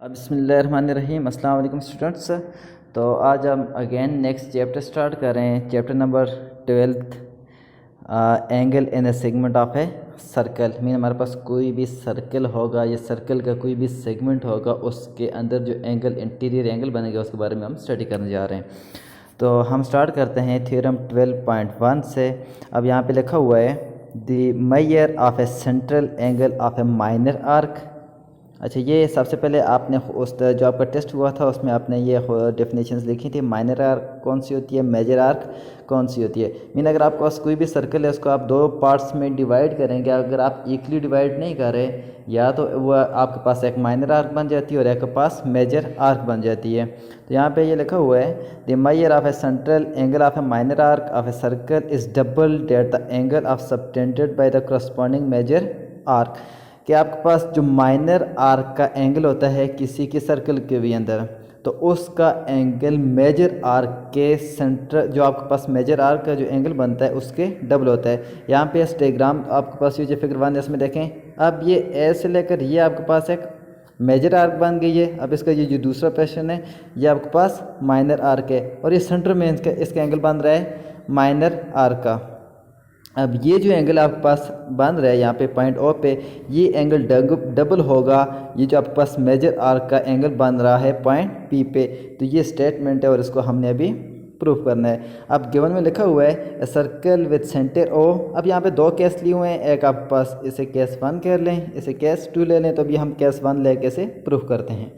बिस्मिल्लाहिर्रहमानिर्रहीम। अस्सलाम वालेकुम स्टूडेंट्स। तो आज हम अगेन नेक्स्ट चैप्टर स्टार्ट कर रहे हैं, chapter number 12, angle in A segment of a circle. Mean हमारे पास कोई भी सर्कल होगा या सर्कल का कोई भी सेगमेंट होगा, उसके अंदर जो एंगल इंटीरियर एंगल बनेगा उसके बारे में हम स्टडी करने जा रहे हैं। तो हम स्टार्ट करते हैं थ्योरम 12.1 से। अब यहाँ पे लिखा हुआ है the major of a central angle of a minor arc. अच्छा, ये सबसे पहले आपने उस जो आपका टेस्ट हुआ था उसमें आपने ये डेफिनेशंस लिखी थी। माइनर आर्क कौन सी होती है, मेजर आर्क कौन सी होती है। मीन अगर आपके पास कोई भी सर्कल है उसको आप दो पार्ट्स में डिवाइड करेंगे, अगर आप इक्वली डिवाइड नहीं कर रहे या तो वह आपके पास एक माइनर आर्क बन जाती है और एक के पास मेजर आर्क बन जाती है। तो यहाँ पे ये लिखा हुआ है the major of a central angle of a minor arc of a circle is double that the angle of subtended by the corresponding major arc. कि आपके पास जो माइनर आर्क का एंगल होता है किसी के सर्कल के भी अंदर, तो उसका एंगल मेजर आर्क के सेंटर, जो आपके पास मेजर आर्क का जो एंगल बनता है उसके डबल होता है। यहाँ पे डायग्राम आपके पास ये जो फिगर 1 है इसमें देखें। अब ये ए से लेकर ये आपके पास एक मेजर आर्क बन गई है। अब इसका ये जो दूसरा पोर्शन है ये आपके पास माइनर आर्क है और ये सेंटर में इसका एंगल बन रहा है माइनर आर्क का। अब ये जो एंगल आपके पास बन रहा है यहाँ पे पॉइंट ओ पे, ये एंगल डबल होगा ये जो आपके पास मेजर आर्क का एंगल बन रहा है पॉइंट पी पे। तो ये स्टेटमेंट है और इसको हमने अभी प्रूफ करना है। अब गिवन में लिखा हुआ है a circle with centre O. अब यहाँ पे दो केस लिए हुए हैं, एक आपके पास इसे केस 1 कर लें, इसे केस 2 ले लें। तो अभी हम केस 1 लेके इसे प्रूफ करते हैं।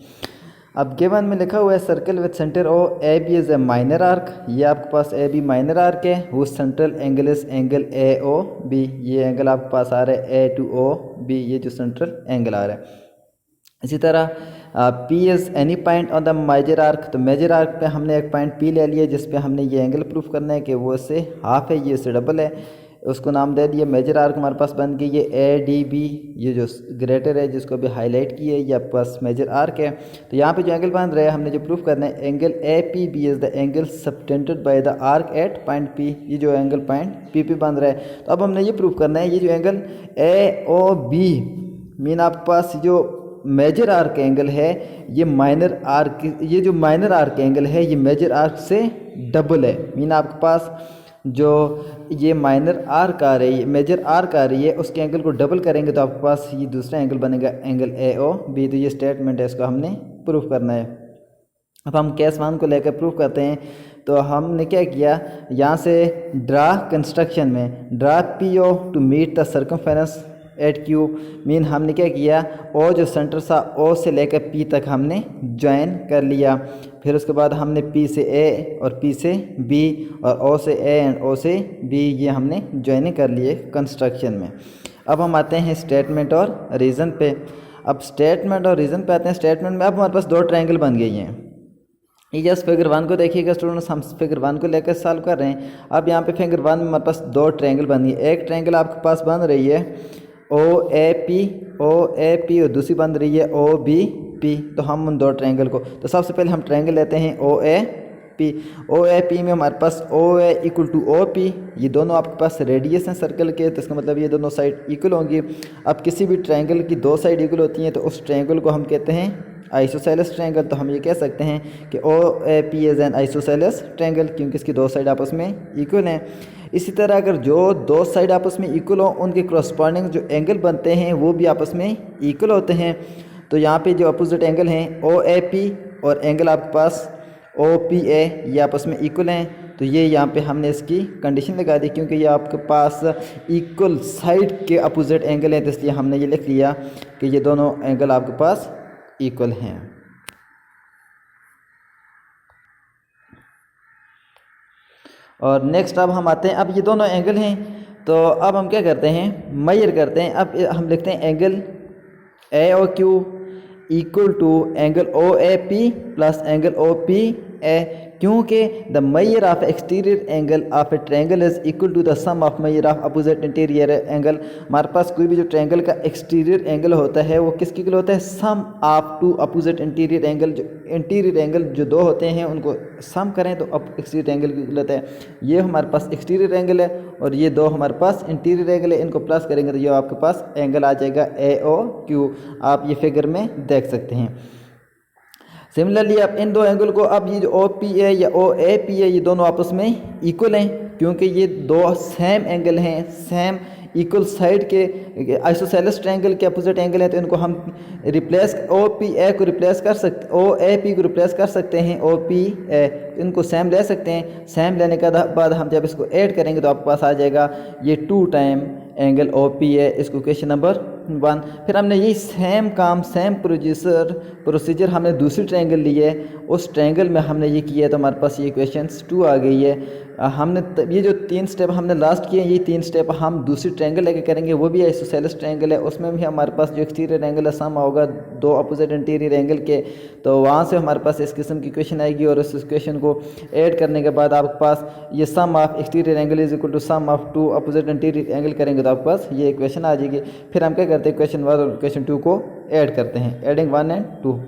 अब गिवन में लिखा हुआ है circle with centre O A B is a minor arc. ये आपके पास ए बी माइनर आर्क है, वो central angle is angle A O B. ये एंगल आपके पास आ रहा है ए टू ओ बी, ये जो सेंट्रल एंगल आ रहा है। इसी तरह P is any point on the major arc. तो मेजर आर्क पे हमने एक पॉइंट पी ले लिया जिस पे हमने ये एंगल प्रूफ करना है कि वो इससे हाफ है, ये इससे डबल है। उसको नाम दे दिया मेजर आर्क। हमारे पास बन गई ये ए डी बी, ये जो ग्रेटर है जिसको भी हाईलाइट किया है ये आपके पास मेजर आर्क है। तो यहाँ पे जो एंगल बन रहा है हमने जो प्रूफ करना है angle A P B is the angle subtended by the arc at point P. ये जो एंगल पॉइंट पी पे बन रहा है। तो अब हमने ये प्रूफ करना है ये जो angle A O B mean आपके पास जो मेजर आर्क एंगल है ये माइनर आर्क, ये जो माइनर आर्क एंगल है ये मेजर आर्क से डबल है। मीन आपके पास जो ये माइनर आर्क आ रही है, मेजर आर्क आ रही है, उसके एंगल को डबल करेंगे तो आपके पास ये दूसरा एंगल बनेगा एंगल ए ओ बी। तो ये स्टेटमेंट है, इसको हमने प्रूफ करना है। अब हम केस 1 को लेकर प्रूफ करते हैं। तो हमने क्या किया, यहाँ से ड्रा कंस्ट्रक्शन में draw P O to meet the circumference at Q. Mean हमने क्या किया, ओ जो सेंटर था ओ से लेकर पी तक हमने ज्वाइन कर लिया। फिर उसके बाद हमने पी से ए और पी से बी और ओ से ए एंड ओ से बी ये हमने ज्वाइनिंग कर लिए कंस्ट्रक्शन में। अब हम आते हैं स्टेटमेंट और रीज़न पे। अब स्टेटमेंट और रीज़न पे आते हैं। स्टेटमेंट में अब हमारे पास दो ट्रायंगल बन गई हैं। ये जस्ट फिगर 1 को देखिएगा स्टूडेंट्स, हम फिगर 1 को लेकर सॉल्व कर रहे हैं। अब यहाँ पे फिगर 1 में हमारे पास दो ट्रायंगल बन गई। एक ट्रायंगल आपके पास बन रही है ओ ए पी और दूसरी बन रही है ओ बी पी। तो हम उन दो ट्रायंगल को, तो सबसे पहले हम ट्रायंगल लेते हैं ओ ए पी में हमारे पास ओ ए इक्वल टू ओ पी। ये दोनों आपके पास रेडियस हैं सर्कल के, तो इसका मतलब ये दोनों साइड इक्वल होंगी। अब किसी भी ट्रायंगल की दो साइड इक्वल होती हैं तो उस ट्रायंगल को हम कहते हैं आइसोसेलेस ट्रायंगल। तो हम ये कह सकते हैं कि O A P is an isosceles triangle क्योंकि इसकी दो साइड आपस में इक्वल हैं। इसी तरह अगर जो दो साइड आपस में इक्वल हो उनके करस्पॉन्डिंग जो एंगल बनते हैं वो भी आपस में इक्वल होते हैं। तो यहाँ पे जो अपोजिट एंगल हैं ओ ए पी और एंगल आपके पास ओ पी ए ये आपस में इक्वल हैं। तो ये यहाँ पे हमने इसकी कंडीशन लगा दी क्योंकि ये आपके पास इक्वल साइड के अपोजिट एंगल हैं, तो इसलिए हमने ये लिख लिया कि ये दोनों एंगल आपके पास इक्वल हैं। और नेक्स्ट अब हम आते हैं, अब ये दोनों एंगल हैं तो अब हम क्या करते हैं, मेजर करते हैं। अब हम लिखते हैं angle A O Q equal to angle O A P plus angle O P A, क्योंकि the major of exterior angle of a triangle is equal to the sum of measure of opposite interior angle. हमारे पास कोई भी जो triangle का exterior angle होता है वो किसके इक्वल होता है, sum of two opposite interior angle. जो इंटीरियर एंगल जो दो होते हैं उनको सम करें तो अब एक्सटीरियर एंगल की इक्वल होता है। ये हमारे पास एक्सटीरियर एंगल है और ये दो हमारे पास इंटीरियर एंगल है, इनको प्लस करेंगे तो ये आपके पास एंगल आ जाएगा ए ओ क्यू। आप ये फिगर में देख सकते हैं। सिमिलरली अब इन दो एंगल को, अब ये जो ओ पी ए या ओ ए पी है, ये दोनों आपस में इक्वल हैं क्योंकि ये दो सेम एंगल हैं, सेम इक्वल साइड के आइसोसेलेस ट्रायंगल के अपोजिट एंगल हैं, तो इनको हम रिप्लेस ओ पी ए को रिप्लेस कर सकते, ओ ए पी को रिप्लेस कर सकते हैं ओ पी ए, इनको सेम ले सकते हैं। सेम लेने के बाद हम जब इसको ऐड करेंगे तो आपके पास आ जाएगा ये 2 time angle O P A, इसको क्वेश्चन नंबर 1। फिर हमने यही सेम काम, सेम प्रोसीजर हमने दूसरी ट्रायंगल ली है, उस ट्रायंगल में हमने ये किया है, तो हमारे पास ये क्वेश्चन 2 आ गई है। हमने ये जो 3 स्टेप हमने लास्ट किए हैं, ये 3 स्टेप हम दूसरी ट्रायंगल लेके करेंगे, वो भी आइसोसेलेस ट्रायंगल है, उसमें भी हमारे पास जो एक्सटीरियर एंगल है सम होगा 2 अपोजिट इंटीरियर एंगल के, तो वहाँ से हमारे पास इस किस्म की क्वेश्चन आएगी और उस क्वेश्चन को ऐड करने के बाद आपके पास ये sum of exterior angle is equal to sum of 2 opposite interior angle करेंगे तो आपके पास ये क्वेश्चन आ जाएगी। फिर हम क्या करते हैं, क्वेश्चन 1 और क्वेश्चन 2 को ऐड करते हैं, adding 1 and 2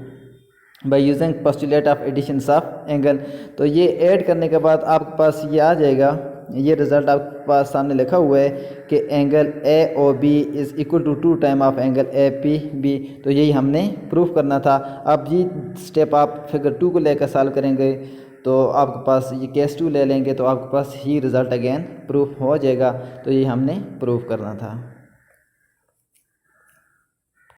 by using postulate of additions of angle. तो ये ऐड करने के बाद आपके पास ये आ जाएगा, ये रिज़ल्ट आपके पास सामने लिखा हुआ है कि angle A O B is equal to 2 time of angle A P B, तो यही हमने प्रूफ करना था। अब ये स्टेप आप फिगर 2 को लेकर सॉल्व करेंगे तो आपके पास ये केस 2 ले लेंगे तो आपके पास ही रिज़ल्ट अगेन प्रूफ हो जाएगा, तो ये हमने प्रूफ करना था।